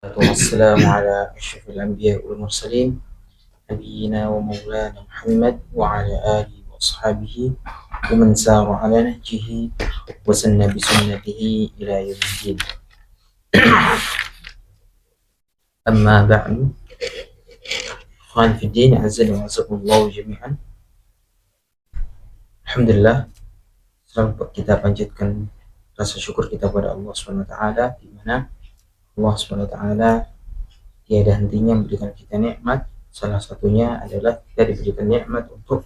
والسلام على أشرف الأنبياء والمرسلين نبينا ومولانا محمد وعلى آله وأصحابه ومن سار على نهجه وسن بسنته إلى يوم الدين. أما بعد، إخوان في الدين أعزني وأعزكم الله جميعا. Alhamdulillah, selalu kita panjatkan rasa syukur kita pada Allah SWT, di mana Allah SWT tiada hentinya memberikan kita nikmat. Salah satunya adalah kita diberikan nikmat untuk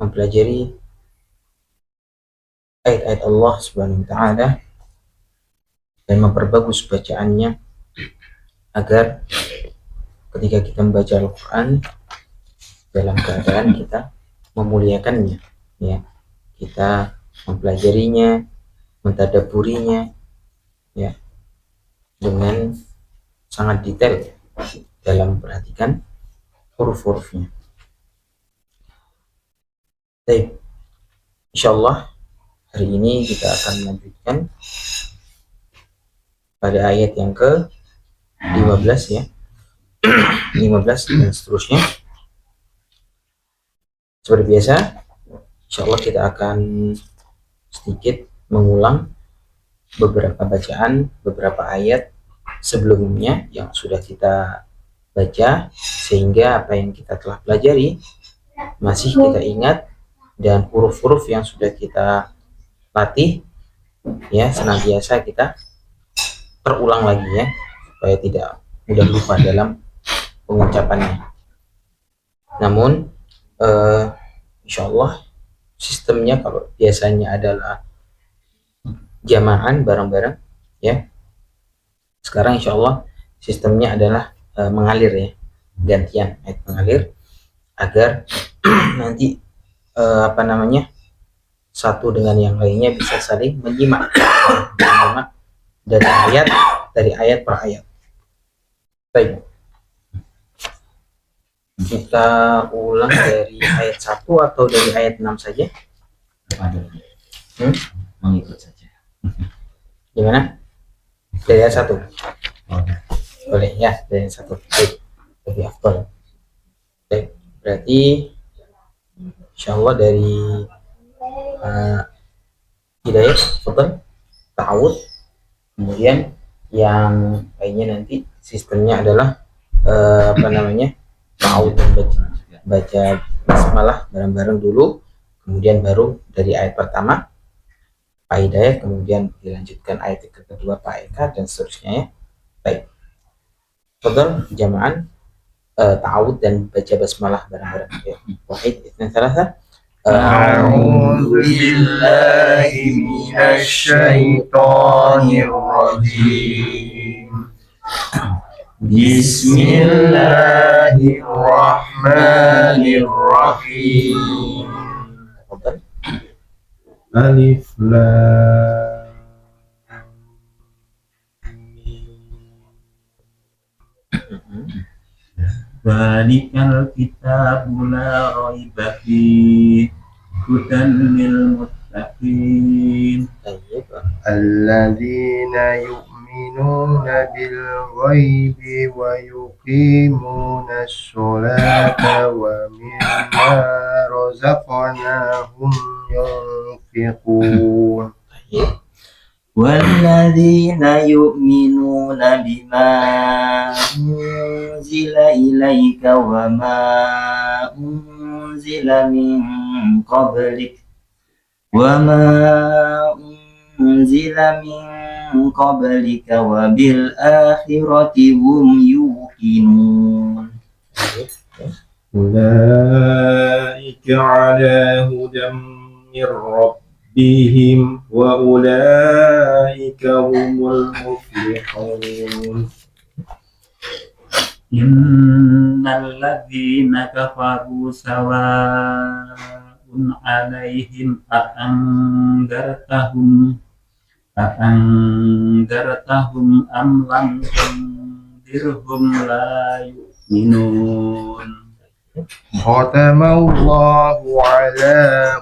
mempelajari ayat-ayat Allah Subhanahu wa taala dan memperbagus bacaannya, agar ketika kita membaca Al-Qur'an dalam keadaan kita memuliakannya, ya. Kita mempelajarinya, mentadabburinya, ya, dengan sangat detail dalam memperhatikan huruf-hurufnya. Baik, insyaallah hari ini kita akan melanjutkan pada ayat yang ke-15, ya. 15 dan seterusnya. Seperti biasa, insyaallah kita akan sedikit mengulang beberapa bacaan, beberapa ayat sebelumnya yang sudah kita baca, sehingga apa yang kita telah pelajari masih kita ingat, dan huruf-huruf yang sudah kita latih, ya, senantiasa kita terulang lagi, ya, supaya tidak mudah lupa dalam pengucapannya. Namun insyaallah sistemnya kalau biasanya adalah jamaan bareng-bareng, ya, sekarang insyaallah sistemnya adalah mengalir, ya, gantian ayat mengalir, agar nanti satu dengan yang lainnya bisa saling menyimak dari ayat per ayat. Baik, kita ulang dari ayat 1 atau dari ayat 6 saja? Mengikut saja. Gimana? Dari ayat 1? Boleh, ya, dari ayat 1. Baik, lebih afdal. Baik, berarti insyaallah dari hidayah, fadhal, ta'awud, kemudian yang lainnya nanti sistemnya adalah ta'awud dan baca basmalah bareng-bareng dulu, kemudian baru dari ayat pertama Pak Hidayat, kemudian dilanjutkan ayat kedua Pak Eka, dan seterusnya, ya. Baik, fadhal jama'an, ta'awud dan baca basmalah bareng-bareng, ya. Wahid, itsnan, tsalatsa. أعوذ بالله من الشيطان الرجيم بسم الله الرحمن الرحيم Tafadhal. ألف لام ذلك الكتاب لا ريب فيه هدى للمتقين Baik. الذين يؤمنون بالغيب ويقيمون الصلاة ومما رزقناهم ينفقون Baik. والذين يؤمنون بما أنزل إليك وما أنزل من قبلك وبالآخرة هم يوقنون أولئك على هدى من ربهم وأولئك هم المفلحون إن الذين كفروا سواء عليهم أأنذرتهم أم لم تنذرهم لا يؤمنون ختم الله على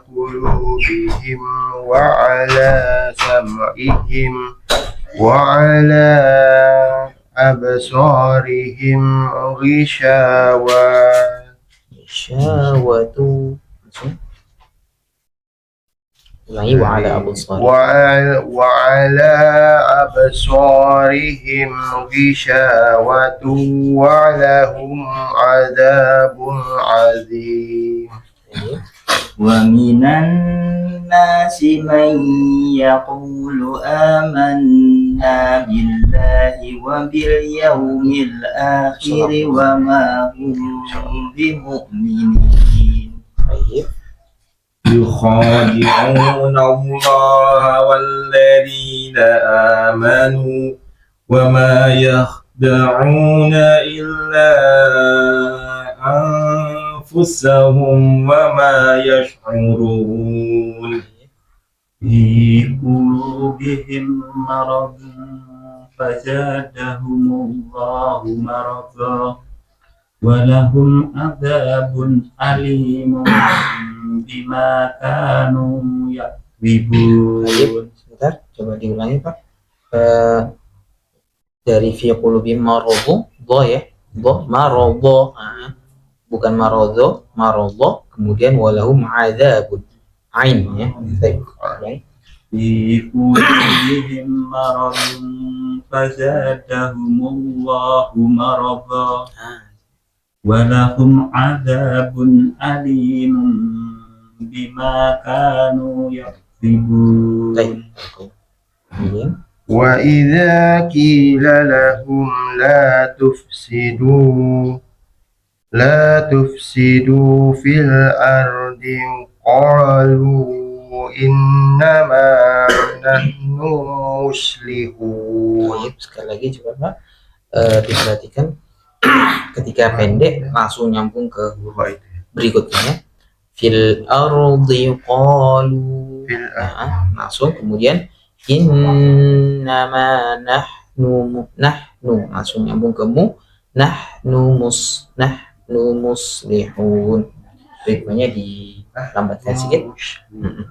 قلوبهم وعلى سمعهم وعلى أبصارهم غشاوة Syawatu. Ulangi wa ala absari. وعلى أبصارهم غشاوة ولهم عذاب عظيم ومن الناس من يقول آمنا بالله وباليوم الآخر وما هم بمؤمنين Baik. يخادعون الله والذين آمنوا وما يخدعون إلا أنفسهم وما يشعرون في قلوبهم مرض فزادهم الله مرضا ولهم عذاب أليم بما كانوا يكذبون. Sebentar, coba diulangi Pak. Dari fi qulubihim maradhu, dha ya. Dha maradhu. Bukan maradhu, maradhu, kemudian walahum adzabun. Ain ya. Baik. في قلوبهم مرض فزادهم الله مرضا ولهم عذاب أليم بما كانوا يكذبون. Kemudian وإذا قيل لهم لا تفسدوا في الأرض قالوا إنما نحن مصلحون. Baik, sekali lagi coba Pak diperhatikan ketika pendek langsung nyambung ke berikutnya. Fil ardi qalu. Langsung kemudian innama nahnu langsung nyambung ke mu nahnu muslihun. Ritmenya dilambatkan sedikit.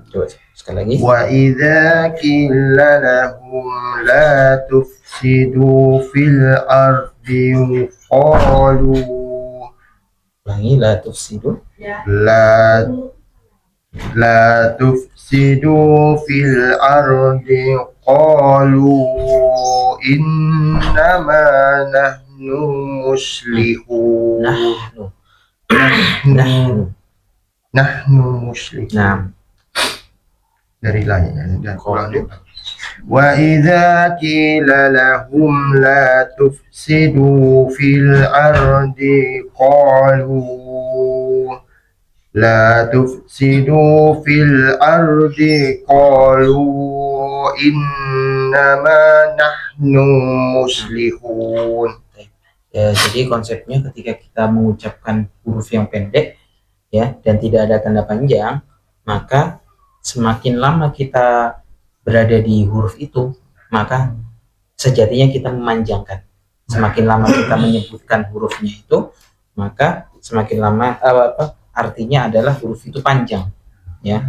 Coba sekali lagi. Wa idza qila lahum la tufsidu fil ardi qalu Ulangi, la tufsidu. la tufsidu fil ardi qalu innama nahnu muslihun. Nahnu muslihun. Nah, dari lain dan ulang. Wa idza qila lahum la tufsidu fil ardi qalu la tufsidu fil ardi qalu innama nahnu muslihun. ya, jadi konsepnya ketika kita mengucapkan huruf yang pendek ya dan tidak ada tanda panjang, maka semakin lama kita berada di huruf itu, maka sejatinya kita memanjangkan. Semakin lama kita menyebutkan hurufnya itu, maka semakin lama artinya adalah huruf itu panjang ya.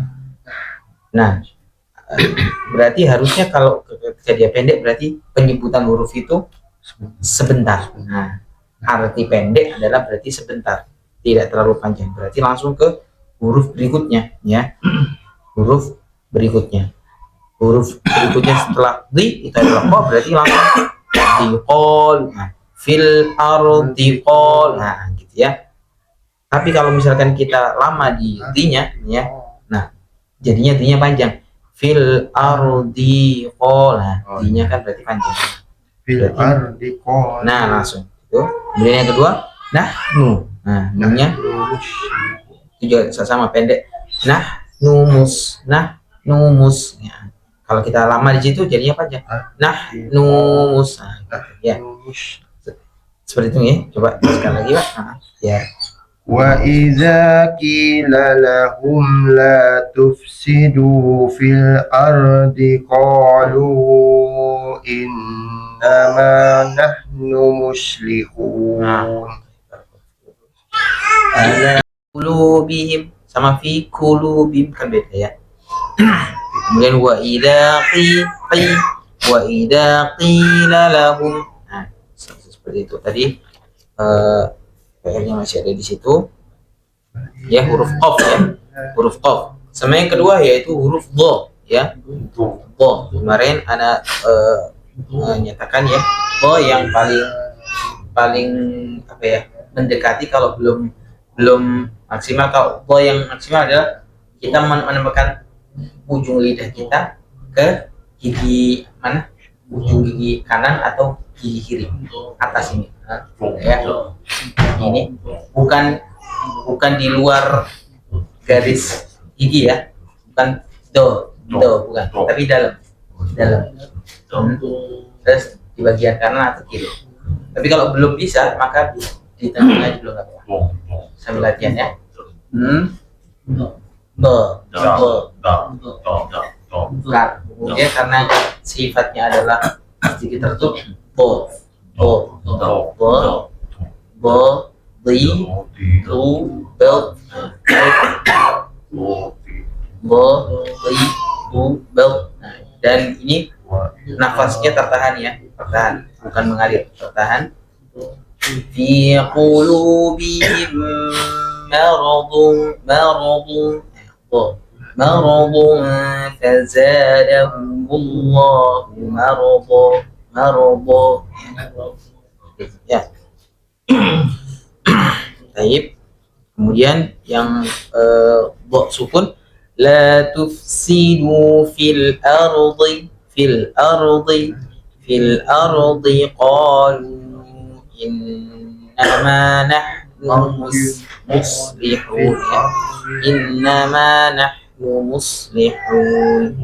Nah, berarti harusnya kalau ketika dia pendek berarti penyebutan huruf itu sebentar. Nah, arti pendek adalah berarti sebentar, tidak terlalu panjang. Berarti langsung ke huruf berikutnya ya. Huruf berikutnya setelah di itu adalah ko, berarti langsung diqol. Nah, fil ardi qol. Nah, gitu ya. Tapi kalau misalkan kita lama di di-nya ya, nah jadinya di-nya panjang. Fil ardi qol. Nah, di-nya kan berarti panjang. Fil ardi qol. Nah, langsung itu. Kemudian yang kedua, nahnu. Nah, nu-nya itu juga sama pendek. Numus ya. Kalau kita lama di situ jadinya panjang. Numus. Nah, ya. Seperti itu ya. Coba sekali lagi Pak. Nah, ya. Wa idza qila lahum la tufsidu fil ardi qalu innama nahnu muslihun. Ala qulubihim sama fi qulubihim kan beda ya. Kemudian wa idza qila lahum. Nah, seperti itu. Tadi PR-nya masih ada di situ. Ya, huruf qaf ya. Huruf qaf. Sama yang kedua yaitu huruf dha ya. Dha. Kemarin ana menyatakan ya, dha yang paling apa ya? Mendekati kalau belum maksimal. Kalau dha yang maksimal adalah kita menambahkan ujung lidah kita ke gigi mana? Ujung gigi kanan atau gigi kiri atas ini. Ya. Ini bukan di luar garis gigi ya, bukan do bukan, tapi dalam. Terus di bagian kanan atau kiri. Tapi kalau belum bisa maka di tengah dulu nggak apa-apa. Sambil latihan ya. Bukan. Kemudian karena sifatnya adalah sedikit tertutup, di tu bel dan ini nafasnya tertahan ya, tertahan, bukan mengalir, tertahan. Fi qulubihim maradun fazadahumullahu marada. Ya. Baik. Kemudian yang sukun, la tufsidu fil ardi qalu innama nahnu muslihun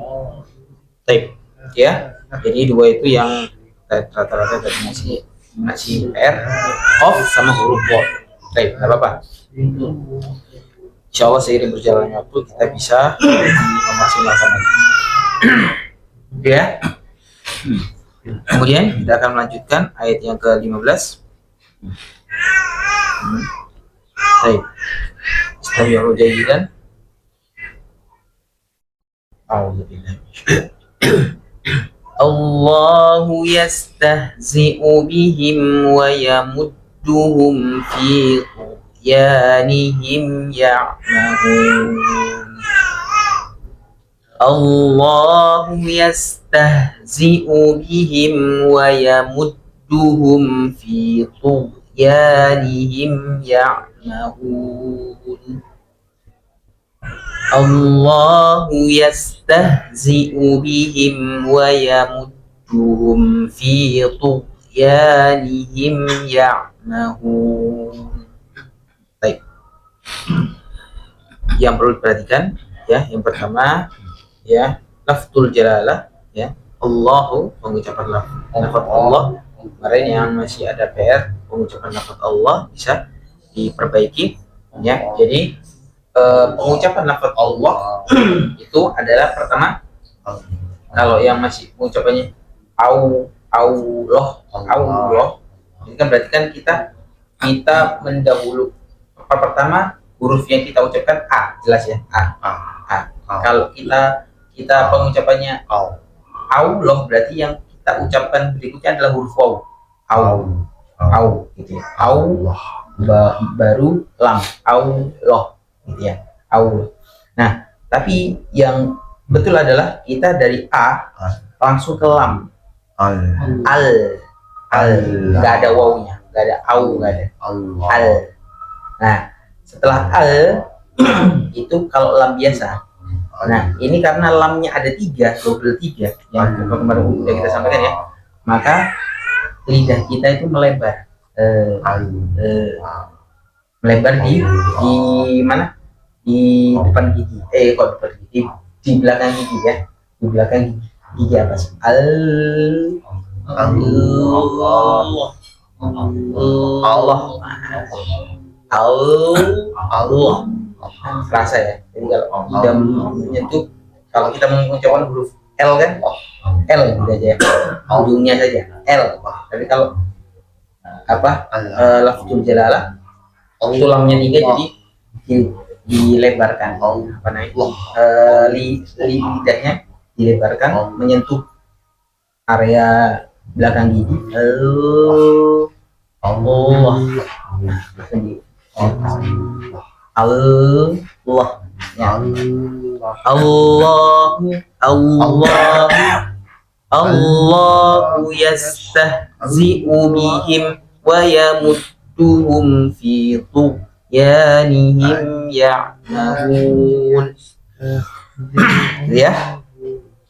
Baik ya. Jadi dua itu yang rata-rata tadi masih R, off sama huruf dha. Baik, nggak apa-apa. Insya Allah seiring berjalannya waktu kita bisa memaksimalkan lagi. Ya. Kemudian kita akan melanjutkan ayat yang ke-15. Baik. Istami'u jayyidan. Allahu yastahzi'u bihim wa yamudduhum fi tughyanihim ya'mahun. Allahu yastahzi'u bihim wa yamudduhum fi tughyanihim ya'mahun. Allahu yastahzi'u bihim wa yamudduhum fi tughyanihim ya'mahun. Baik. Yang perlu diperhatikan ya, yang pertama ya, lafzul jalalah ya. Allahu, pengucapan lafaz Allah. Kemarin yang masih ada PR, pengucapan lafaz Allah bisa diperbaiki ya. Jadi pengucapan lafaz Allah itu adalah pertama, kalau yang masih pengucapannya Allah, ini kan berarti kan kita mendahulu pertama huruf yang kita ucapkan A, jelas ya, A. Kalau kita pengucapannya Allah, berarti yang kita ucapkan berikutnya adalah huruf waw, gitu ya. Baru lam, Allah, gitu ya, Allah. Nah, tapi yang betul adalah kita dari A langsung ke lam, al, nggak ada wawnya, nggak ada nggak ada al. Nah, setelah al itu kalau lam biasa. Nah, ini karena lamnya ada 3, double 3 yang kemarin udah kita sampaikan ya, maka lidah kita itu melebar, melebar di mana? Di depan gigi. Kok depan gigi? Di belakang gigi ya. Di belakang gigi atas. Allah. Rasa ya. Jadi kalau tidak menyentuh, kalau kita mengucapkan huruf L kan, L gitu aja ya. Ujungnya saja L. Tapi kalau lafzul jalalah tulangnya 3 jadi dilebarkan, lidahnya dilebarkan menyentuh area belakang gigi. Allah. Allah. Ya. Allahu Allahu yastahzi'u bihim wa yamudduhum fi tughyanihim ya'mahun. Ya.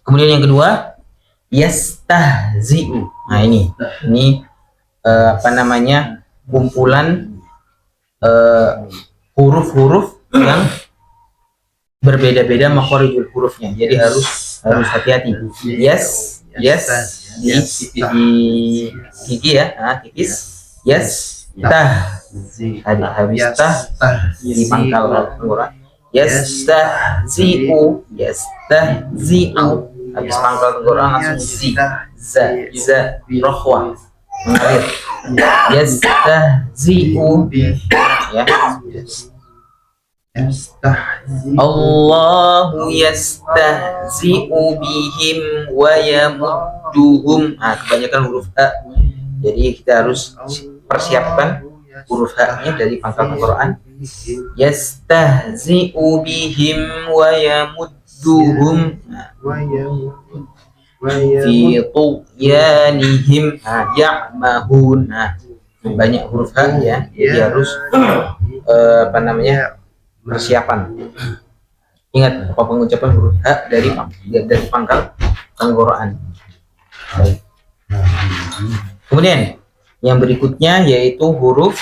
Kemudian yang kedua, yastahzi'u. Nah, ini apa namanya? Kumpulan huruf-huruf yang berbeda-beda makhorijul hurufnya. Jadi harus hati-hati. Yes di gigi ya, tipis. Yes habis tah di pangkal tenggorokan. Yastahzi'u habis pangkal tenggorokan langsung za rohwa mengalir. Yastahzi'u ya. Allahu yastahzi'u bihim wa yamudduhum. Kebanyakan huruf A. Jadi kita harus persiapkan huruf H-nya dari pangkal tenggorokan. Yastahzi'u bihim wa yamudduhum fi tughyanihim ya'mahun. Banyak huruf H ya. Jadi harus apa namanya? Persiapan. Ingat apa pengucapan huruf H dari pangkal tenggorokan. Baik. Kemudian yang berikutnya yaitu huruf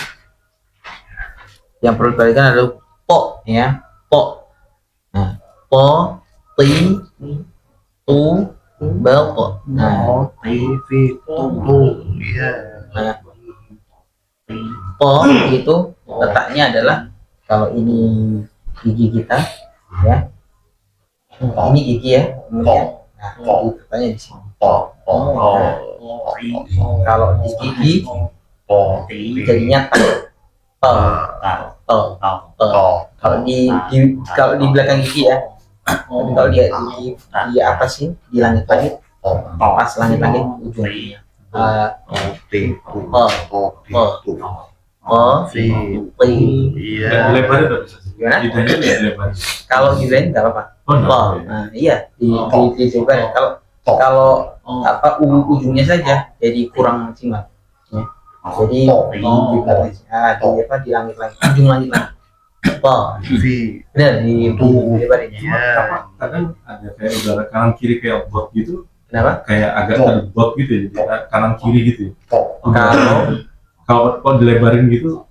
yang perlu diperhatikan adalah po ya, po. Nah, po, ti, tu, bal, po. Nah, po itu letaknya adalah kalau ini gigi kita ya, ini gigi ya, kemudian nah letaknya di sini. Kalau di gigi jadinya kalau di belakang gigi ya, kalau di atas ini di langit-langit, pas langit-langit ujungnya Lebar itu bisa sih. Gimana? Lidahnya lebar. Kalau di lain nggak apa-apa. Nah, iya dicoba ya. Kalau apa ujungnya saja jadi kurang maksimal. Ya. Jadi di langit-langit, ujung langit-langit. Benar dilebarin. Kadang ada kayak udara kanan kiri kayak bot gitu. Kenapa? Kayak agak terbot gitu ya, kanan kiri gitu. Kalau dilebarin gitu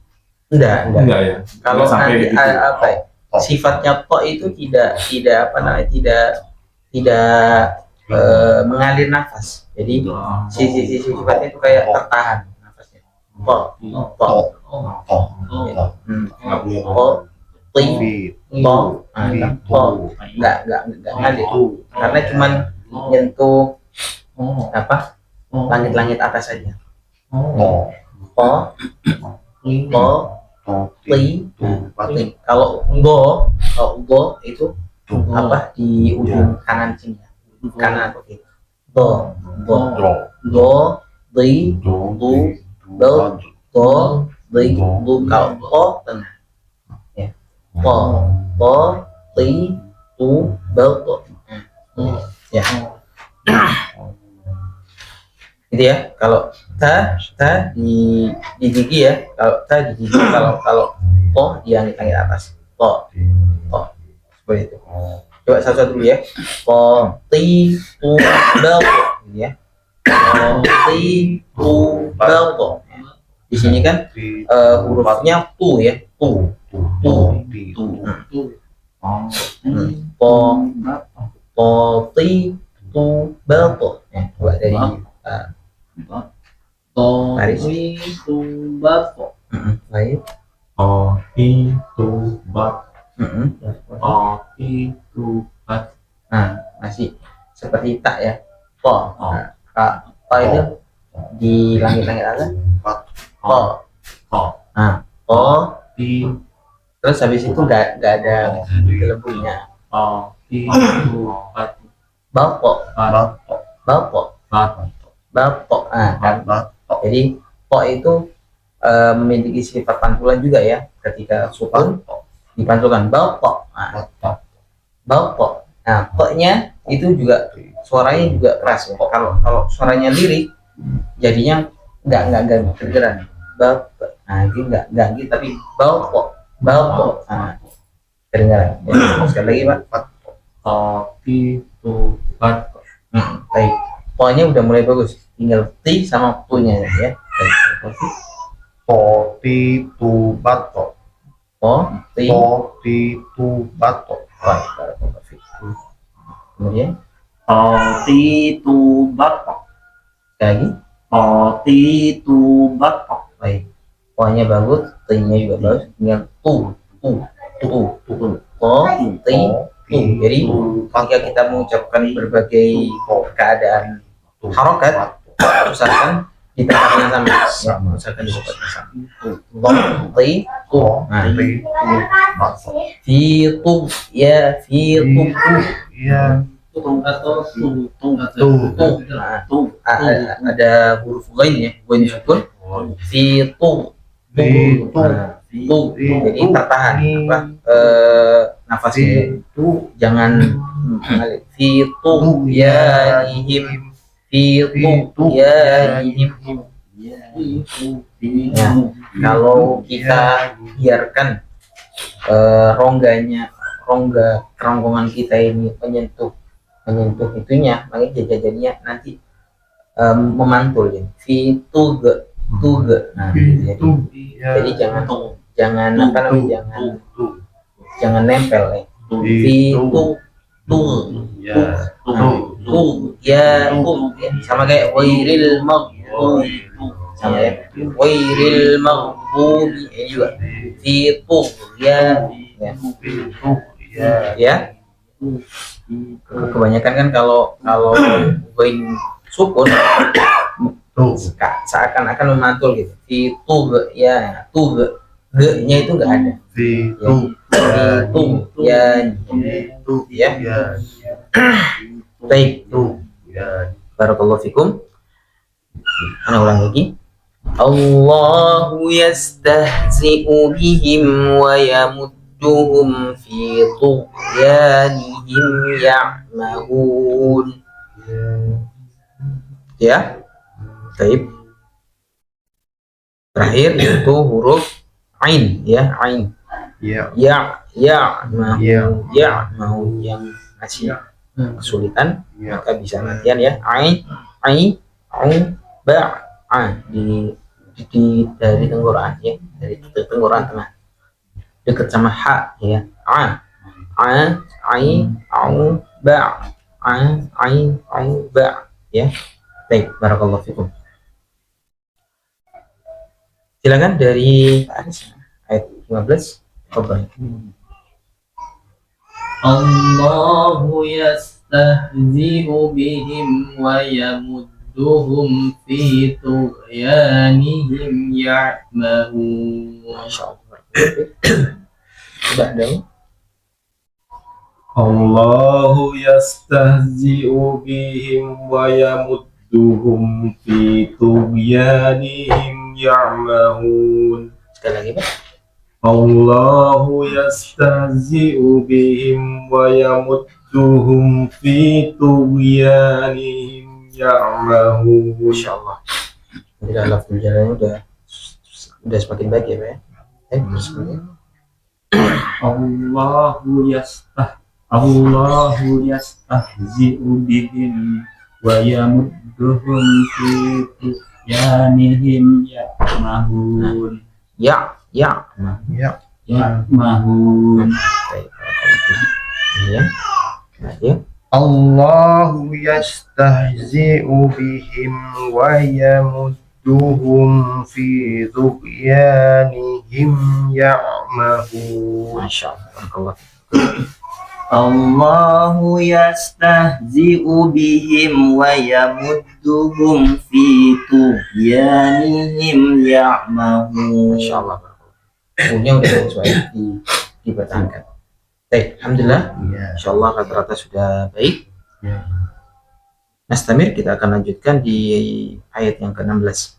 enggak ya. Kalau sampai nanti gitu. apa ya, sifatnya to itu tidak apa namanya, tidak mengalir nafas. Jadi sisi sifatnya itu kayak tertahan nafasnya. To enggak ngalir karena cuman nyentuh apa langit-langit atas saja. Kalau go itu apa di ujung kanan sini ya, kanan oke. Kalau tengah ya, ya gitu ya. Kalau ta di gigi ya, kalau ta di gigi, kalau to di langit-langit atas, to seperti itu. Coba satu-satu dulu ya. Po ti tu bel gitu ya. Po ti tu bel. Di sini kan hurufnya tu ya, tu. Po ti tu bel. Coba dari baris. Baik. Nah, masih seperti tak ya. Po. Po itu di langit-langit atas. Po. Nah, po. Terus habis itu nggak ada gelembungnya. Bapo. Kan. Jadi po itu memiliki sifat pantulan juga ya. Ketika sukun dipantulkan balpo. Nah, balpo. Nah, poknya itu juga suaranya juga keras ya. Kalau suaranya lirik jadinya nggak kedengeran. Balpo. Nah, ini nggak gitu tapi balpo. Nah, kedengaran. Ya, sekali lagi Pak. Tapi tu bat. Baik. Pokoknya udah mulai bagus. Tinggal ti sama punya ya. Baik. Poti tu bato. Ti. Poti tu bato. Baik. Kemudian Tapi tu bat. sekali lagi. Tapi tu bat. Baik. Pokoknya bagus. Ti-nya juga bagus. Tinggal tu. Ti. Jadi ketika kita mengucapkan berbagai keadaan harokat, usahakan di tempat yang sama. Usahakan di tempat yang sama. Ti. Nah, fitu ya fitu. Ya. Atau Nah, ada huruf ghain ya, ghain sukun. Fitu. Jadi tertahan apa nafasnya. Jangan mengalir. Fitu ya ihim. Fitu ya ihim. Nah, kalau kita biarkan rongga kerongkongan kita ini menyentuh itunya, maka jadinya nanti memantul ya. Fitu ge. Nah, gitu ya. Jadi jangan apa namanya, jangan nempel ya. Fitu ya sama kayak wairil maghdubi sama ya wairil maghdubi juga fitu ya kebanyakan kan kalau ghain sukun seakan-akan memantul gitu fitu ya ge-nya itu enggak ada fitu ya baik barakallahu fikum. Ana ulang lagi. Allahu yastahzi'u bihim wa yamudduhum fi tughyanihim ya'mahun. Ya. Baik. Terakhir itu huruf ain ya, ain. Ya mau yang masih kesulitan maka bisa latihan ya ai ba di dari tenggorokan ya, dari tenggorokan tengah dekat sama ha ya ai ba ya. Baik, barakallahu fikum. Silakan dari ayat 15. Allahu yastahzi'u bihim wa yamudduhum fi tughyanihim ya'mahun. Masyaallah. Sudah dong. Allahu yastahzi'u bihim wa yamudduhum fi tughyanihim ya'mahun. Sekali lagi Pak. Allahu yastahzi'u bihim wa yamudduhum fi tughyanihim ya'mahun. Insyaallah. Jadi lafzul jalalnya udah semakin baik ya Pak ya. Terus kemudian Allahu yastahzi'u bihim wa yamudduhum fi tughyanihim ya'mahun. Ya'mahun. Baik. Ya. Ya. Allahu yastahzi'u bihim wa yamudduhum fi tughyanihim ya'mahun. Masyaallah. Allahu yastahzi'u bihim wa yamudduhum fi tughyanihim ya'mahun. Masyaallah. Punya udah sesuai dipertahankan. Baik, alhamdulillah. Insyaallah rata-rata sudah baik. Nastamir, kita akan lanjutkan di ayat yang ke-16.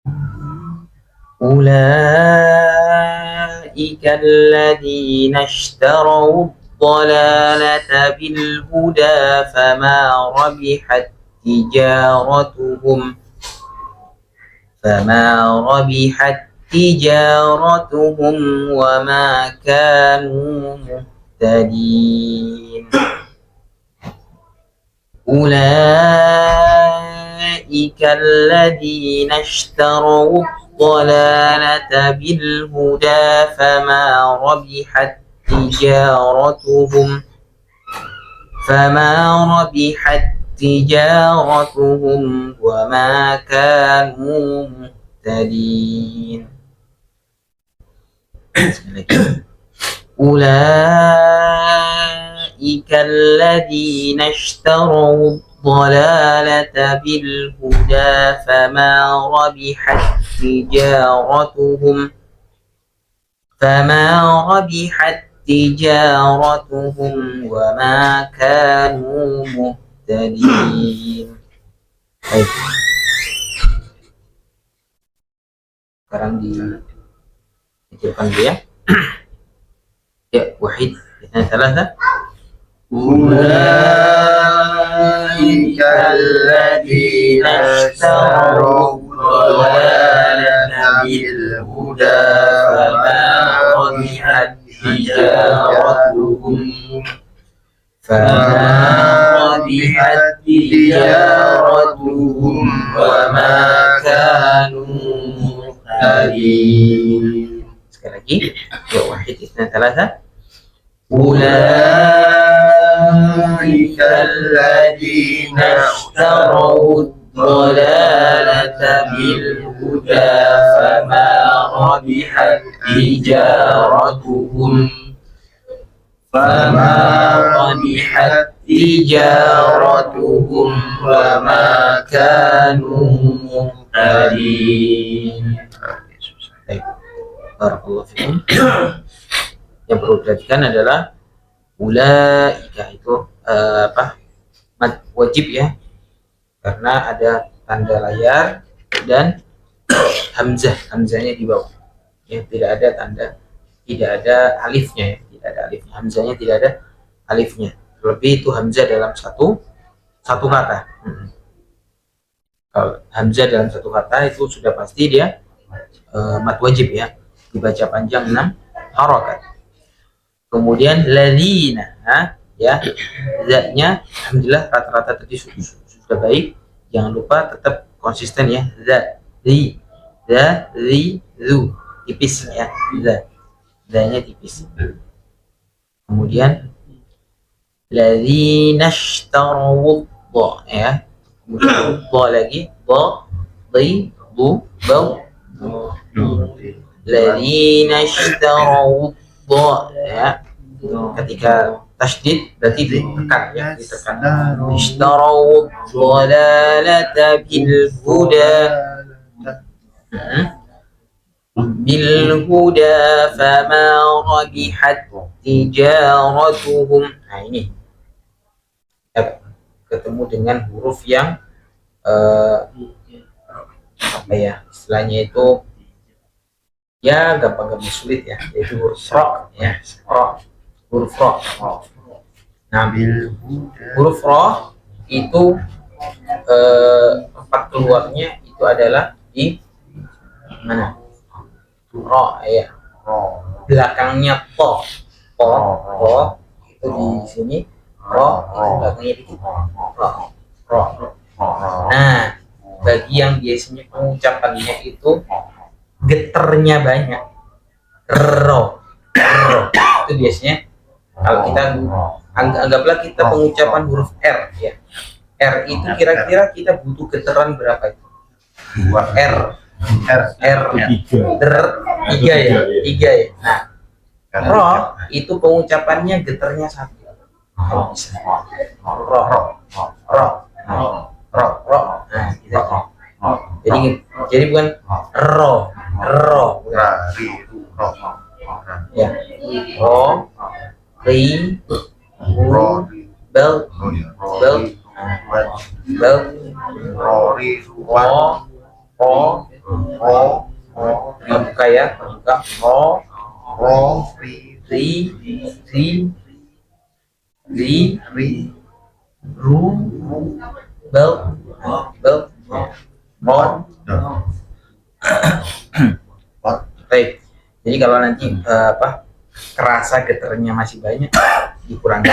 أولئك الذين اشتروا الضلالة بالهدى فما ربحت تجارتهم وما كانوا مهتدين أولئك الذين اشتروا الضلالة بالهدى فما ربحت تجارتهم وما كانوا مهتدين. أولئك الذين اشتروا الضلالة بالهدى فما ربحت تجارتهم وما كانوا مهتدين. Baik. Sekarang dikecilkan dulu ya. Ya, wahid. Kita salah. أولئك الذين اشتروا الضلالة بالهدى فما ربحت تجارتهم وما كانوا مهتدين. Sekali lagi. Ya, wahid. Kita salah. أولئك الذين اشتروا الضلالة بالهدى فما ربحت تجارتهم وما كانوا مهتدين. Baik. Barakallahu fikum. Yang perlu diperhatikan adalah ulaika itu mad wajib ya, karena ada tanda layar dan hamzahnya di bawah ya, tidak ada alifnya ya, tidak ada alifnya, hamzahnya tidak ada alifnya, terlebih itu hamzah dalam satu kata. Kalau hamzah dalam satu kata itu sudah pasti dia mad wajib ya, dibaca panjang 6 harakat. Kemudian ladina, ya, zatnya alhamdulillah rata-rata tadi sudah baik. Jangan lupa tetap konsisten ya, zu tipis ya, zanya tipis. Kemudian ladina ishtaru ya, kemudian lagi ladina ishtaru ya, ketika tasydid berarti ditekan ya, ditekan. Ishtarau dhalalata bil huda fama rabihat tijaratuhum. Nah ini ya, ketemu dengan huruf yang apa ya istilahnya itu ya gampang sulit ya, yaitu huruf ro ya, huruf ro. Nah, huruf ro itu tempat keluarnya itu adalah di mana? Ro ya, belakangnya to itu di sini, ro itu belakangnya dikit, ro. Nah, bagi yang biasanya pengucapannya itu geternya banyak, ro itu biasanya kalau kita anggaplah kita pengucapan huruf R ya, R itu kira-kira kita butuh geteran berapa itu? R tiga ya. Nah, ro itu pengucapannya geternya 1. Kalau bisa ro. Nah, gitu. Jadi bukan ro ya, ro ri bel ro ro yang buka ya, buka ro, ro ri ri, ri, ri, ri ru, bel, bel, ro. Baik. Jadi kalau nanti kerasa getarnya masih banyak, dikurangi.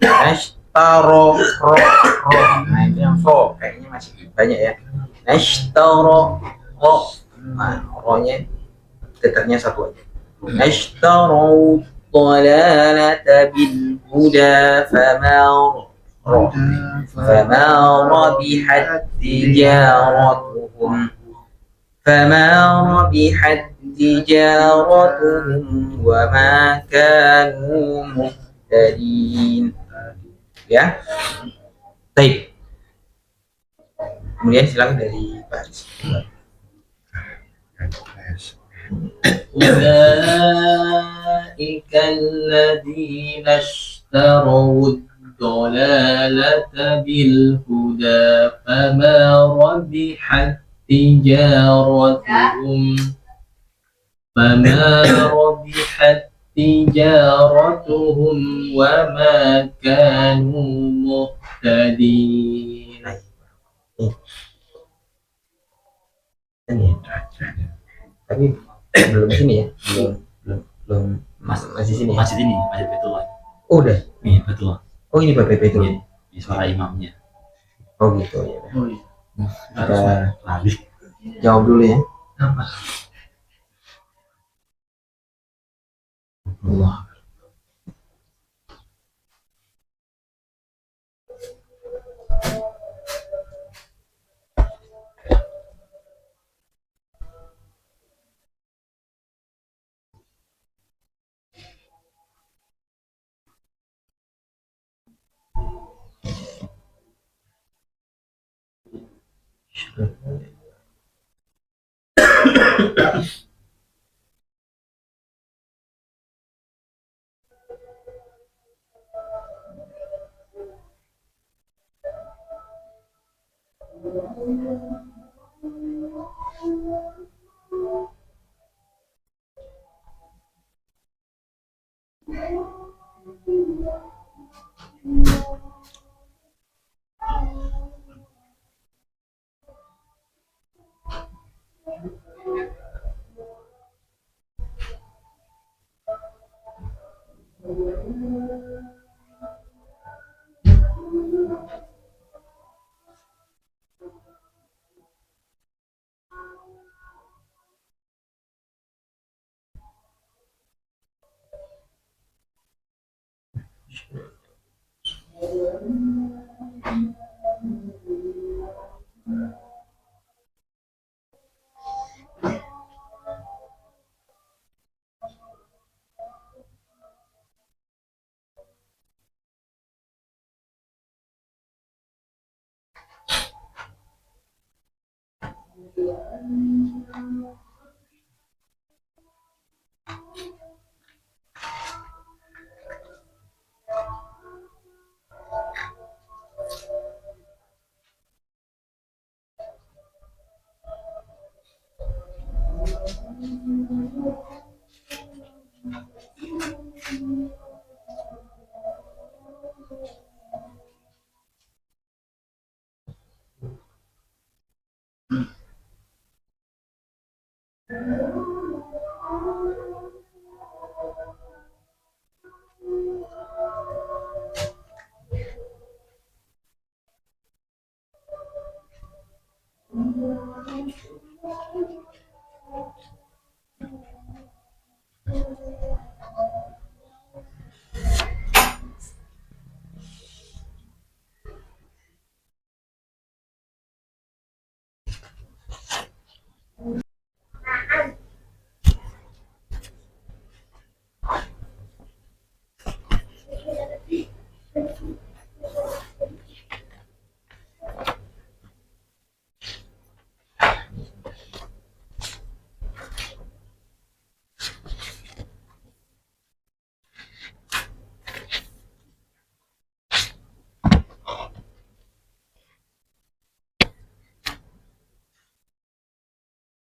Nashtaro ro ro. Nah itu yang ro kayaknya masih banyak ya. Nashtaro ro. Nah ro-nya getarnya satu aja. Nashtaro dhalalata bil huda fama rabihat tijaratuhum wa ma kanu muhtadin. Ya, baik. Kemudian silakan dari Pak Haris. أولئك الذين اشتروا الضلالة بالهدى فما ربحت تجارتهم وما كانوا مهتدين. Tapi belum sini ya, belum masih sini ya? Masih ini, masih betul. Oh, udah. Iya betul. Oh ini Bapak itu. Ini suara imamnya. Oh gitu ya. Oh iya. Kita Lagi. jawab dulu ya. Apa? Allah.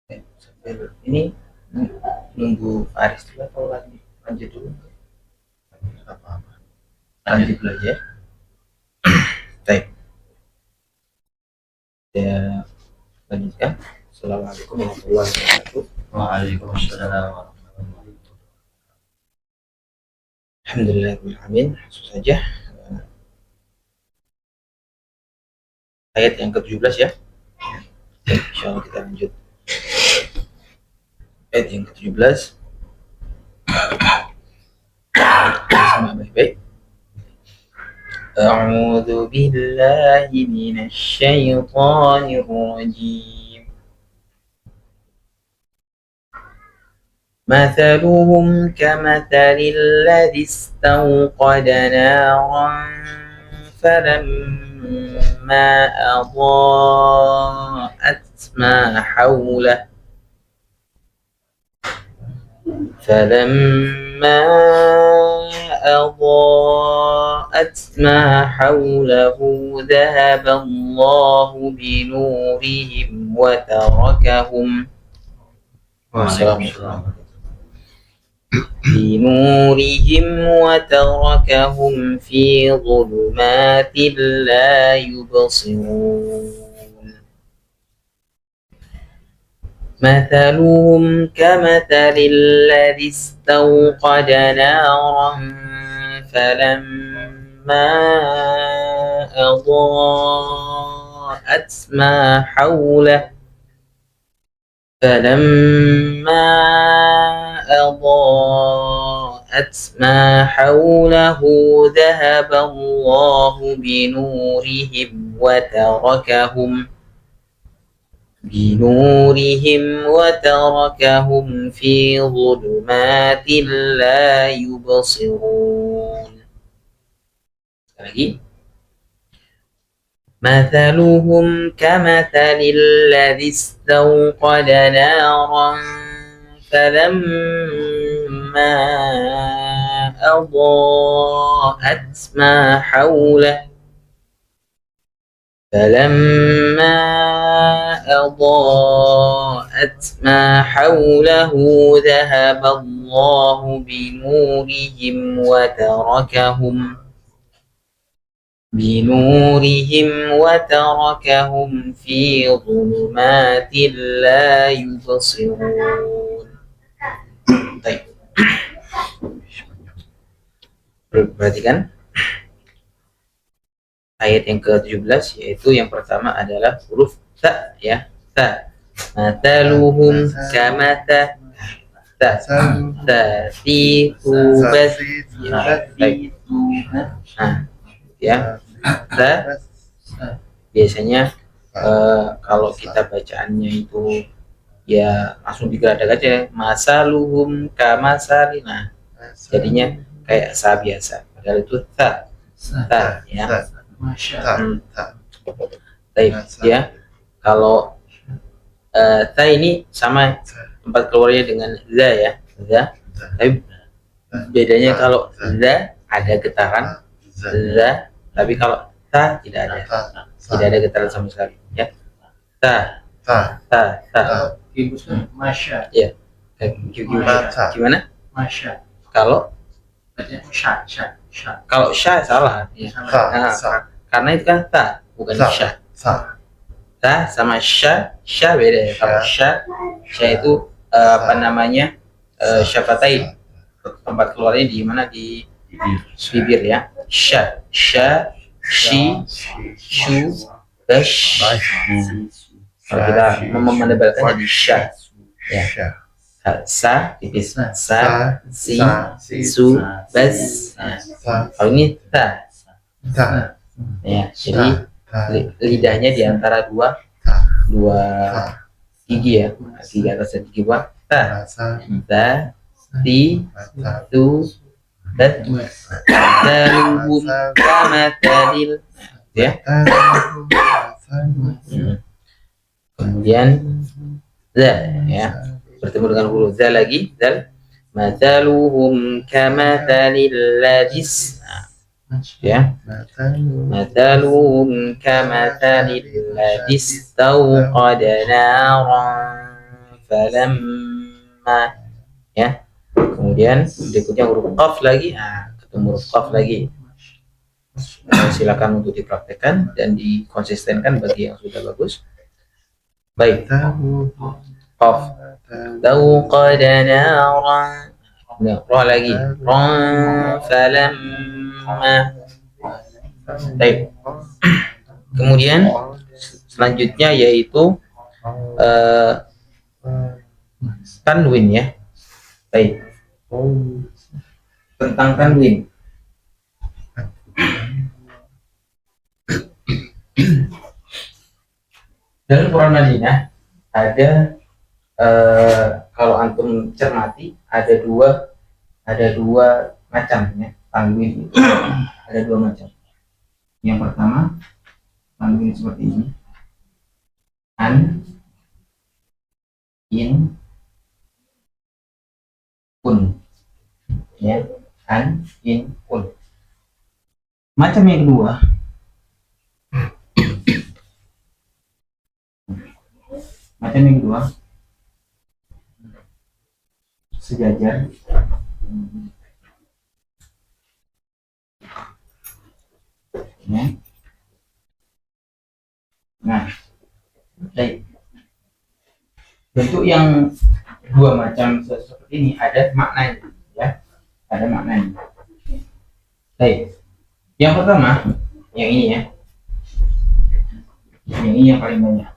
Sambil ini nunggu Faris dulu atau lanjut dulu? Apa-apa. Lanjut dulu aja. Baik. Saya lanjutkan. Assalamualaikum warahmatullahi wabarakatuh. Waalaikumsalam. Alhamdulillahirrahmanirrahim. Langsung saja. Ayat yang ke-17 ya. Insyaallah kita lanjut. Ayat yang ke-17. Sama baik-baik. A'udzu billahi minasy syaithanir rajim. مثلهم كمثل الذي استوقد نارا فلما أضاءت ما حوله ذهب الله بنورهم وتركهم في ظلمات لا يبصرون مثلهم كمثل الذي استوقد نارا فلما أضاءت ما حوله ذهب الله بنورهم وتركهم في ظلمات لا يبصرون. lagi. مثلهم كمثل الذي استوقد نارا فلما أضاءت ما حوله ذهب الله بنورهم وتركهم في ظلمات لا يبصرون. Baik. Perhatikan ayat yang ke-17, yaitu yang pertama adalah huruf ta ya, ta. Mataluhum kamata ta fi bas ya, ta biasanya kalau kita bacaannya itu ya langsung digeradak aja, masaluhum kamasalina, jadinya kayak sa biasa, padahal itu ta ya. Baik ya, kalau ta ini sama tempat keluarnya dengan za ya, za, tapi bedanya kalau za ada getaran, za, tapi kalau ta tidak ada getaran sama sekali ya. Ta Masya. ya. Gimana? Masya. Kalau Sya. sya salah ya. Karena itu kan ta bukan sya. Ta sama sya beda ya. Kalau sya itu apa namanya, syafatain, tempat keluarnya di mana, di bibir ya. Sya, shi, shu, bash. Kalau kita menebalkan jadi sya ya. Sa tipis, sa, si, su, bas. Kalau ini ta ya, jadi lidahnya di antara dua gigi ya, gigi atas dan gigi bawah. Ta, ti, tu, dat, taluhum kamatalil ya. Kemudian za ya, bertemu dengan huruf za lagi, zal. Mataluhum kamathalil ladis ya. Mataluhum kamathalil ladis tawqada naran falamma, ya. Kemudian berikutnya huruf qaf lagi, ketemu huruf qaf lagi. Silakan untuk dipraktekkan dan dikonsistenkan bagi yang sudah bagus. Baik, qaf tauqada naran, ra lagi, ra falamma. Baik, kemudian selanjutnya yaitu tanwin, ya. Baik, tentang tanwin. Dalam Quran Madinah ada, kalau antum cermati, ada dua macam, ya, tanwin itu. Ada dua macam. Yang pertama tanwin seperti ini, an, in, kun, ya, an, in, kun. Macam yang kedua, sejajar, ya. Nah, baik. Bentuk yang dua macam seperti ini ada maknanya, ya, ada maknanya. Baik, yang pertama, yang ini, ya, yang ini yang paling banyak.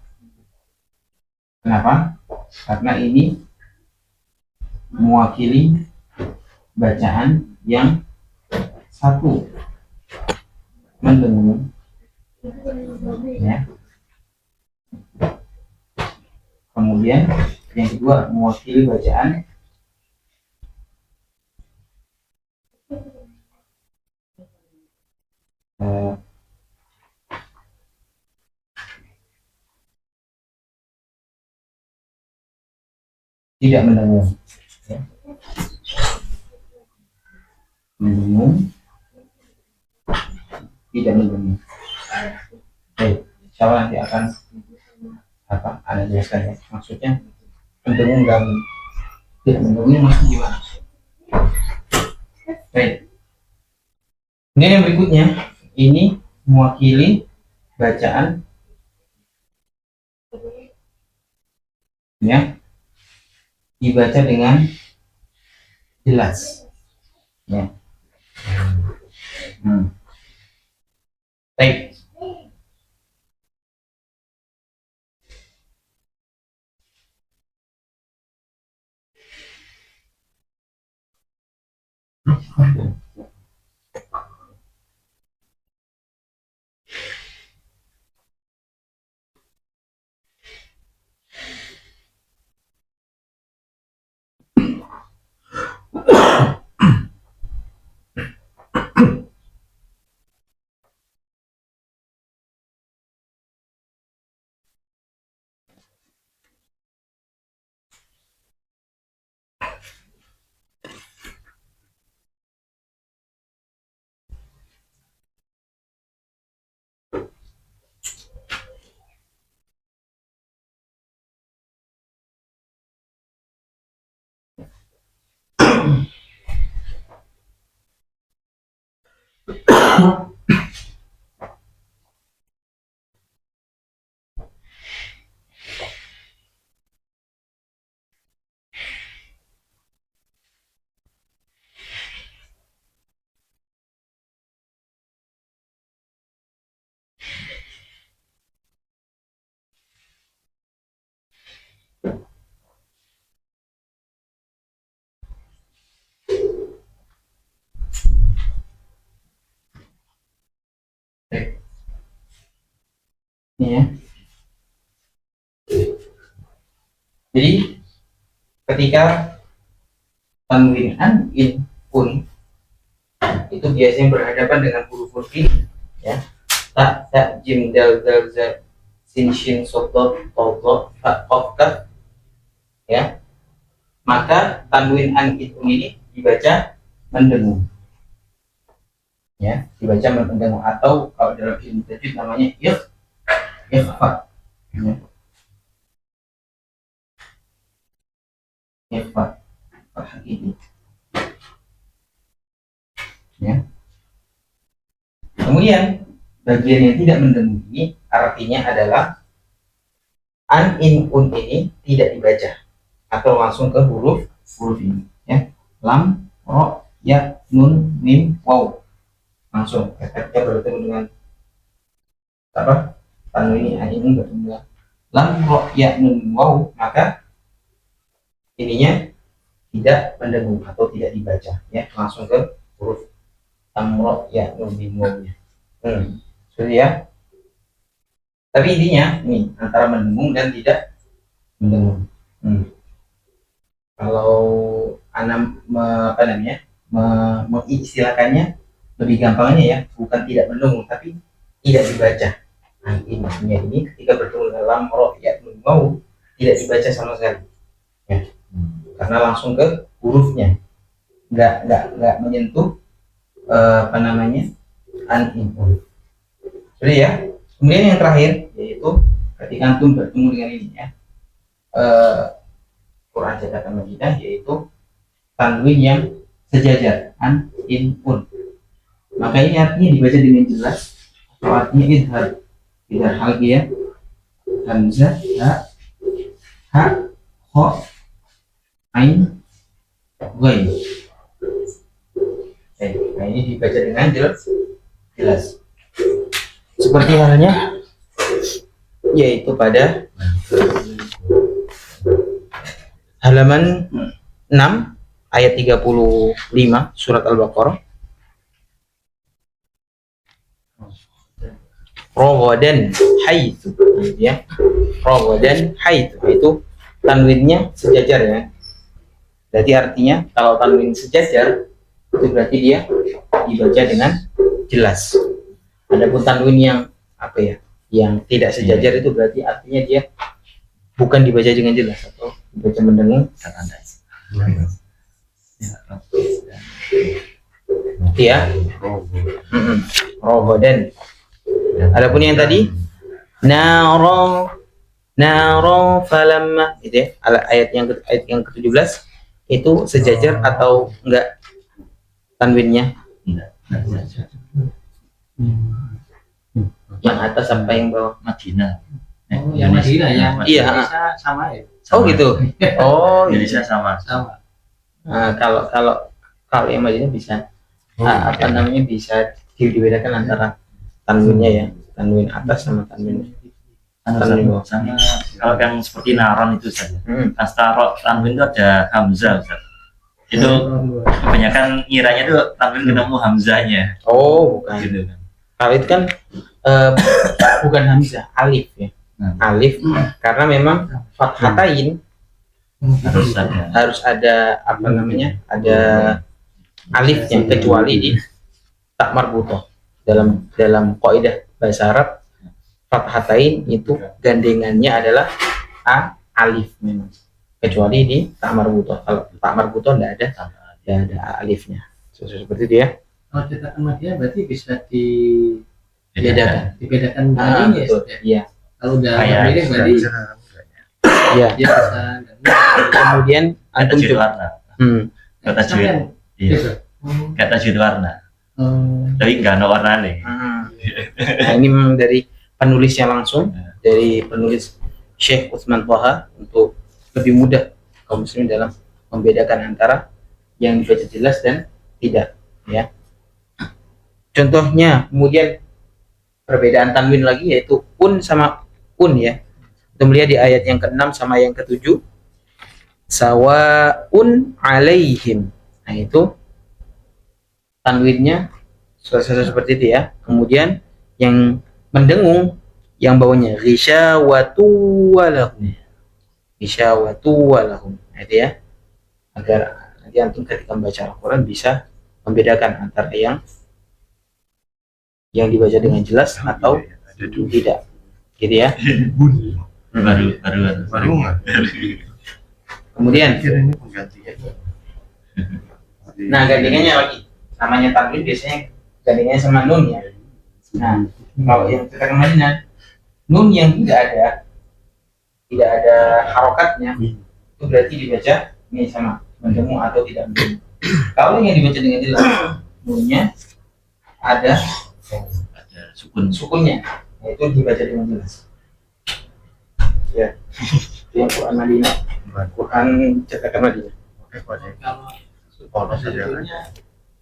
Kenapa? Karena ini mewakili bacaan yang satu mendengung, ya. Kemudian yang kedua mewakili bacaan tidak mendengung, ya. Mendengung, tidak mendengung. Baik, insya Allah nanti akan Anda jelaskan, ya. Maksudnya mendengung dan tidak mendengung maksudnya gimana? Baik. Kemudian yang berikutnya ini mewakili bacaan, ya, dibaca dengan jelas, ya. Baik. Ini, ya. Jadi ketika tanwin an, in, kun itu biasanya berhadapan dengan huruf ini, ya. Ta, jim, dal, za, sin, shin, sodot, todot, ta, qaf, kaf, ya. Maka tanwin an, in, kun ini dibaca mendengung, ya, dibaca mendengung, atau kalau dalam ilmu tajwid namanya ikhfa, ya. fa ini. Ya. Kemudian bagian yang tidak mendengung ini artinya adalah an in un ini tidak dibaca atau langsung ke huruf ini ya. Lam, ro, ya, nun, mim, waw. Langsung ketika bertemu dengan apa? Tanwin ini bertemu dengan lam, ro, ya, nun, waw, maka ininya tidak mendengung atau tidak dibaca ya, langsung ke huruf lam, ro, ya, nun, mim, waw. Sudah ya. Tapi intinya ini antara mendengung dan tidak mendengung. Kalau anak apa namanya mengistilahkannya lebih gampangnya ya, bukan tidak mendengung tapi tidak dibaca. Nah, ini maksudnya ini ketika bertemu dengan lam, ro, ya, nun, waw tidak dibaca sama sekali ya. Karena langsung ke hurufnya, nggak menyentuh apa namanya an in un. Jadi ya. Kemudian yang terakhir yaitu ketika antum bertemu dengan ini ya, Quran cetakan Madinah, yaitu tanwin yang sejajar an in un. Maka ini artinya dibaca dengan jelas atau artinya idhar halqiyah, hamzah, ha, kha, ain, ghain. Nah ini dibaca dengan jelas. Seperti halnya yaitu pada halaman 6 ayat 35 surat Al-Baqarah. Rawadan haitsu ya. Rawadan haitsu itu tanwinnya sejajar ya. Berarti artinya kalau tanwin sejajar itu berarti dia dibaca dengan jelas. Adapun tanwin yang apa ya, yang tidak sejajar itu berarti artinya dia bukan dibaca dengan jelas atau dibaca mendengung. Ya. Rawadan. Adapun yang tadi naro falamma itu ya, ayat yang ke-17 itu sejajar atau enggak tanwinnya? Yang atas sampai yang bawah Madinah. Yang Madinah yang Iya. Indonesia sama ya. Oh gitu. Oh Indonesia sama. Nah, kalau yang Madinah bisa apa namanya bisa dibedakan antara tanwinnya ya, tanwin atas sama tanwin bawah. Sama kalau yang seperti naron itu saja. Astaro tanwin itu ada hamzah, Ustaz. Itu kebanyakan ngiranya tuh tanwin ketemu hamzahnya. Oh bukan. Gitu kan. Kalau itu kan bukan hamzah, alif ya. Alif karena memang fathatain harus ada apa namanya, ada alifnya, kecuali di tak marbutoh. Dalam kaidah bahasa Arab fathatain itu gandengannya adalah alif memang, kecuali di tak marbutoh. Kalau tak marbutoh tidak ada alifnya. Seperti itu ya. Kalau cetakan Madinah berarti bisa Dibedakan. dibedakan Betul. ya. Iya. Kalau udah Kayak mirip berarti Iya. dia bisa. Kemudian Kata antum judul warna. Kata judul. Sampai Iya. gitu. Kata judul warna. Tapi nggak ada warnanya. Nah ini memang dari penulisnya langsung, dari penulis Syekh Utsman Thaha, untuk lebih mudah kaum muslimin dalam membedakan antara yang dibaca jelas dan tidak ya. Contohnya kemudian perbedaan tanwin lagi yaitu un sama un ya. Kita melihat di ayat yang ke-6 sama yang ke-7, sawaun alaihim. Nah itu tanwinnya seperti itu ya. Kemudian yang mendengung yang bawahnya ghisyawatu walahum. Ghisyawatu walahum. Nah itu ya. Agar nanti antum ketika membaca Al-Qur'an bisa membedakan antara yang dibaca dengan jelas atau tidak. Gitu ya. Baru nggak? Kemudian Ini penggantinya. nah gandengannya lagi, namanya tanwin biasanya gandengannya sama nun ya. Nah kalau yang kita kemarin nun yang tidak ada harokatnya itu berarti dibaca Ini sama, mendengung atau tidak mendengung. Kalau yang dibaca dengan jelas, nunnya ada Ada sukun. sukunnya, itu dibaca dengan jelas. Ya, itu yang Quran Madinah, Quran cetakan Madinah. Kalau tentunya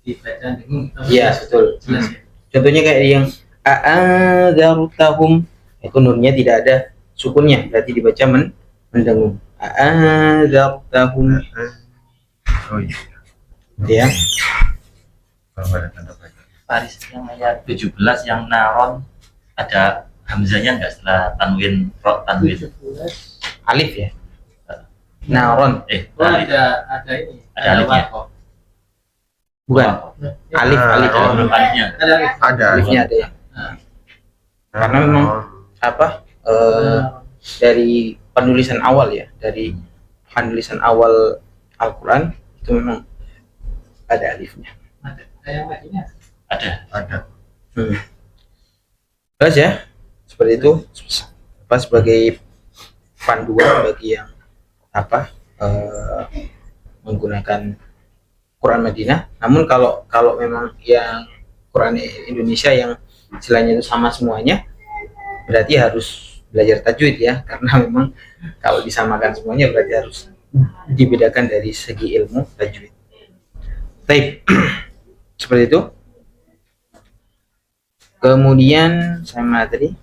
dibaca dengan Iya, betul. jelas ya. Contohnya kayak yang a'adzartahum, itu nunnya tidak ada sukunnya, berarti dibaca mendengung. A'adzartahum, Oh iya. ya. Kalau ada tanda baca. Faris yang ayat 17 yang naron ada hamzanya enggak setelah tanwin ro tanwin? 17. Alif ya. Naron, Oh, ada ini. Ada alifnya. wakof. bukan. Alif, Ah, alif. Oh, belum alifnya. Ada alif. Ada. Alifnya ada ya. Karena memang apa? Dari penulisan awal ya, dari penulisan awal Al-Quran itu memang ada alifnya. Ada. Yang lainnya. Ada. Terus ya, seperti itu apa sebagai panduan bagi yang apa menggunakan Quran Madinah. Namun kalau memang yang Quran Indonesia yang istilahnya itu sama semuanya, berarti harus belajar tajwid ya, karena memang kalau disamakan semuanya berarti harus dibedakan dari segi ilmu tajwid. Baik, seperti itu. Kemudian sama tadi,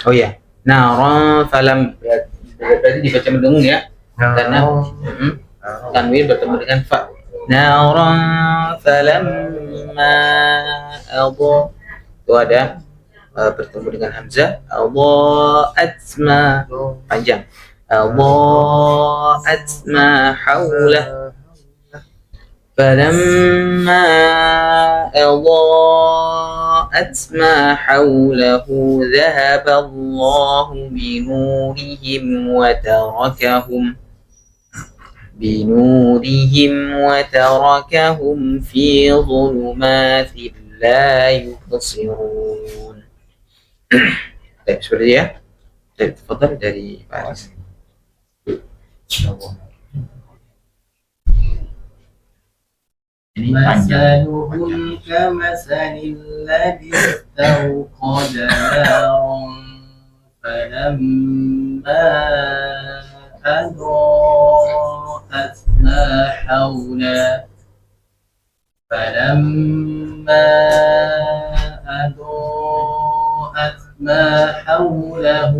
oh ya, nara falam, berarti dibaca mendengung ya, karena tanwin bertemu dengan fa. Nara falamma adha, itu ada bertemu dengan hamzah. Adha'at ma, panjang. Adha'at ma haulah. فلما أضاءت ما حوله ذهب الله بنورهم في ظلمات لا يبصرون. Baik, seperti ya. Dari tafadhal dari Pak Aris. Ini panjang. مثلهم كمثل الذي استوقد نارا فلما أضاءت ما حوله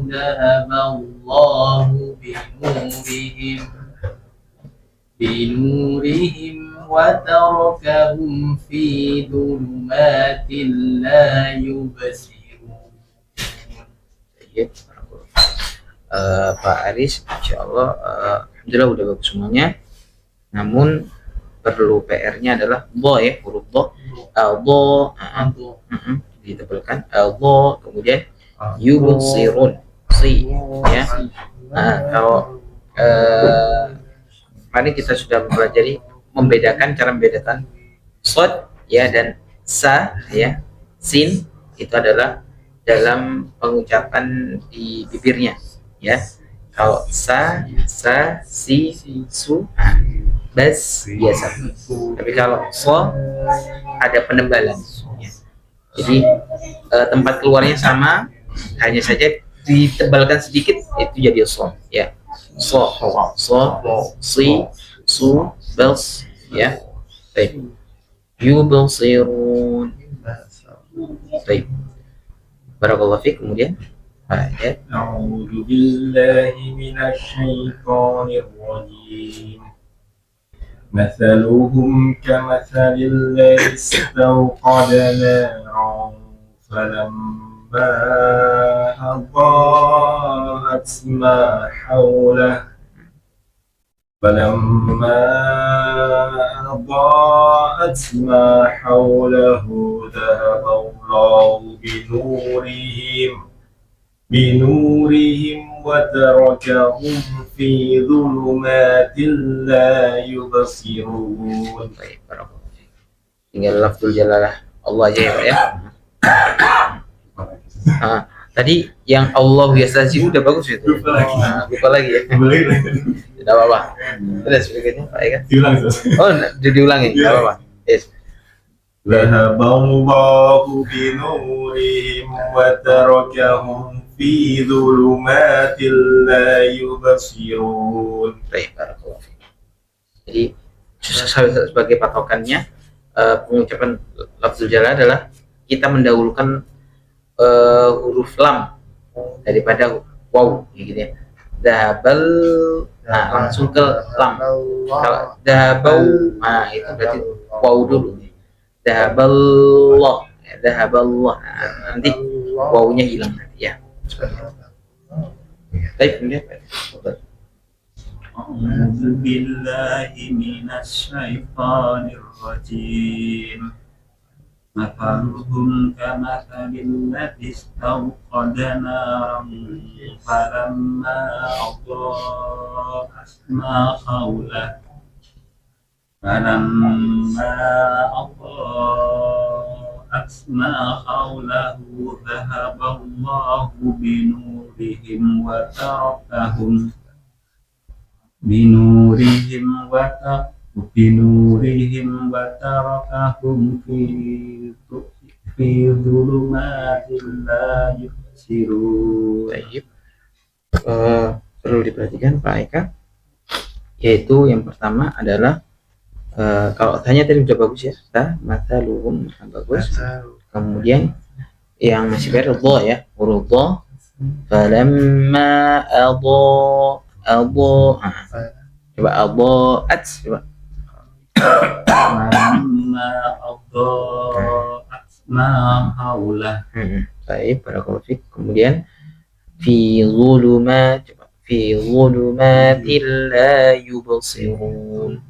ذهب الله بنورهم وتركهم في ظلمات لا يبصرون. Pak Aris, insya Allah, alhamdulillah udah bagus semuanya. Namun perlu PR-nya adalah bo ya, huruf bo, ditebalkan, bo, kemudian yubsirun, si, ya. Nah, kalau kemarin kita sudah mempelajari cara membedakan sod ya dan sa ya, sin itu adalah dalam pengucapan di bibirnya ya. Kalau sa, si, su, bas biasa. Tapi kalau so ada penebalan ya. Jadi tempat keluarnya sama, hanya saja ditebalkan sedikit, itu jadi so ya. So, si, su, bals ya. Baik. Yubsirun. Baik. Barakallahu fiik. Kemudian ayat أعوذ بالله من الشيطان الرجيم مثلهم كمثل الذي استوقد نارا فلما أضاءت ما حوله ذهب الله بنورهم وتركهم في ظلمات لا يبصرون. baik, barakallahu fiik. Tinggal lafzul jalalah Allah aja ya, Pak ya. Tadi yang Allah biasa sih udah bagus itu. Buka lagi ya. Tidak apa-apa. Sudah sedikitnya Pak Eka. Diulang Ustaz. Oh, diulangi. Tidak apa-apa. Yes. ذهب الله بنورهم وتركهم في ظلمات لا يبصرون. Baik, barakallahu fiik. Jadi sebagai patokannya pengucapan lafzul jalalah adalah kita mendahulukan huruf lam daripada waw gitu ya. Dahabal, nah langsung ke lam. Kalau dahabau, nah itu berarti waw dulu. Dahaballah, dahaballah. Nah, nanti wawunya hilang nanti ya. Baik, kemudian أعوذ بالله من الشيطان الرجيم مثلهم كمثل الذي استوقد نارا فلما أضاءت ما حوله ذهب الله بنورهم وتركهم في ظلمات لا يبصرون. Baik. Perlu diperhatikan Pak Eka, yaitu yang pertama adalah kalau tanya tadi sudah bagus ya, mata luhum bagus. Kemudian yang masih baru dha ya, huruf dha. Falamma coba adaat coba. فلما أضاءت ما حوله. Baik, barakallahu fiik. Kemudian fi zulumat, coba fi zulumatil la yubsirun.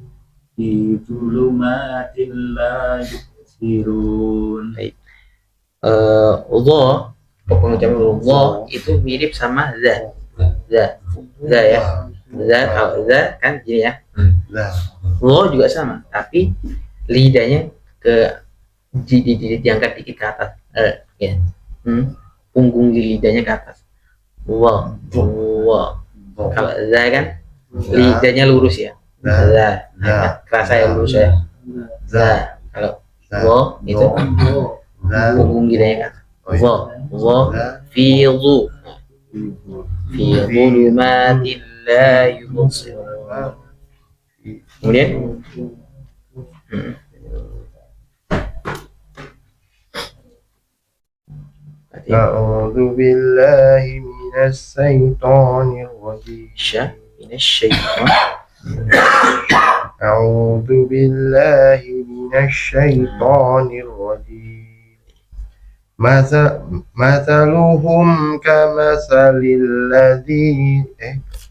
في ظلمات لا يبصرون. Baik. Dha, pengucapan dha itu mirip sama za. Za ya. Za, kalau za kan gini ya. Dha juga sama, tapi lidahnya ke diangkat dikit ke atas. Ya. Punggung lidahnya ke atas. Wa. Kalau za kan lidahnya lurus ya. Za, kerasa ya lurus ya. Za, kalau wa itu punggung lidahnya ke atas. Wa fi dhulumatil la yubsirun. Kemudian A'udzu billahi minas syaitonir rajim. minasyaitan. A'udzu billahi minasy syaithanir rajim. Mathaluhum kamathalil ladzi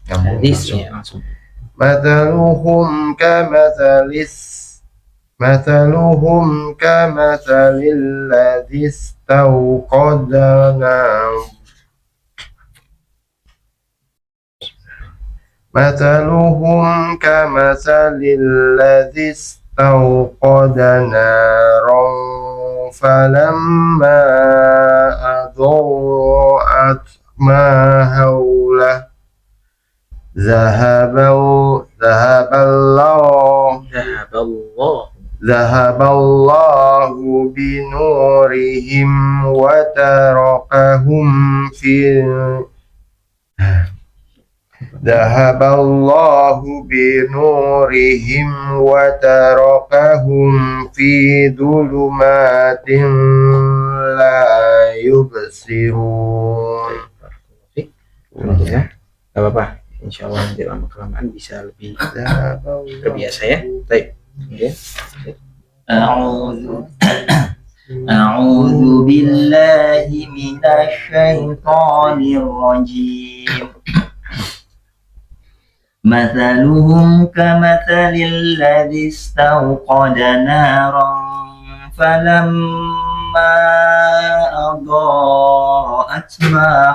Hadisnya langsung. Mathaluhum kamathalil ladzi istawqada naran. Mathaluhum kamathalil ladzi istawqada naran falamma adha'at ma hawlah Zahaballahu binurihim wa tarakahum fi dhulumatin la yubsirun. Ya, gak apa-apa. Insya Allah nanti lama kelamaan bisa lebih terbiasa ya. Baik. أعوذ بالله من الشيطان الرجيم مثلهم كمثل الذي استوقد نارا فلما أضاءت ما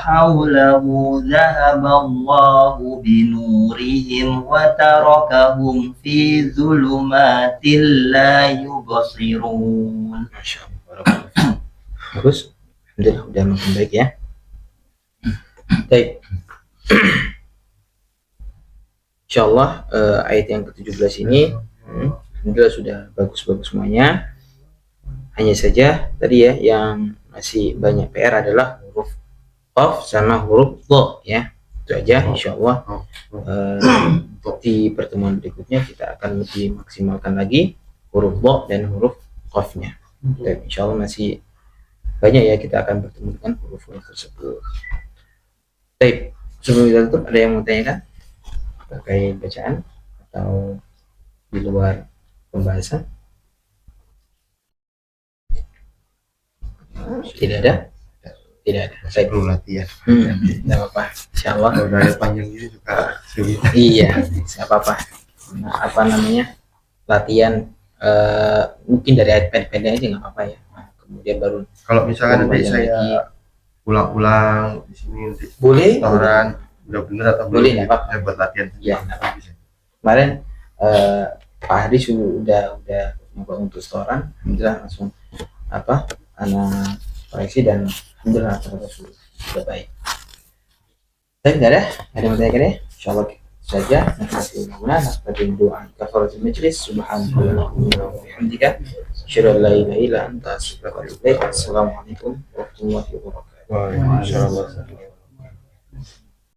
حوله ذهب الله بنورهم وتركهم في ظلمات لا يبصرون. Masya Allah. Bagus, alhamdulillah udah makin baik ya. Baik. Insyaallah ayat yang ke-17 ini alhamdulillah sudah bagus-bagus semuanya. Hanya saja tadi ya yang masih banyak PR adalah huruf qaf sama huruf dha ya. Itu aja insyaallah. Di pertemuan berikutnya kita akan lebih maksimalkan lagi huruf dha dan huruf qafnya. Dan insyaallah masih banyak ya kita akan bertemu dengan huruf-huruf tersebut. Baik, sebelum kita tutup ada yang mau tanyakan terkait bacaan atau di luar pembahasan? Tidak ada? Tidak ada. Saya Perlu latihan. tidak apa-apa. Insyaallah. Kalau udah ada panjang gini juga sulit. Iya, tidak apa-apa. Nah, apa namanya? Latihan mungkin dari ayat pendek aja nggak apa-apa ya. Nah, kemudian baru Kalau misalkan nanti panjang saya lagi. ulang-ulang di sini nanti Boleh. setoran udah bener atau Boleh, belum, nggak apa-apa. saya buat latihan. Iya, nggak apa-apa. Kemarin Pak Hadi sudah nyoba untuk setoran, alhamdulillah langsung anak koreksi dan alhamdulillah rata-rata sudah baik. Tapi nggak ada yang mau tanyakan ya? Insyaallah saja. Nanti doa kafaratul majlis. Subhanallah wa bihamdika asyhadu an la ilaha illa anta astaghfiruka wa atubu ilaik. Assalamualaikum warahmatullahi wabarakatuh. Wah, insyaallah.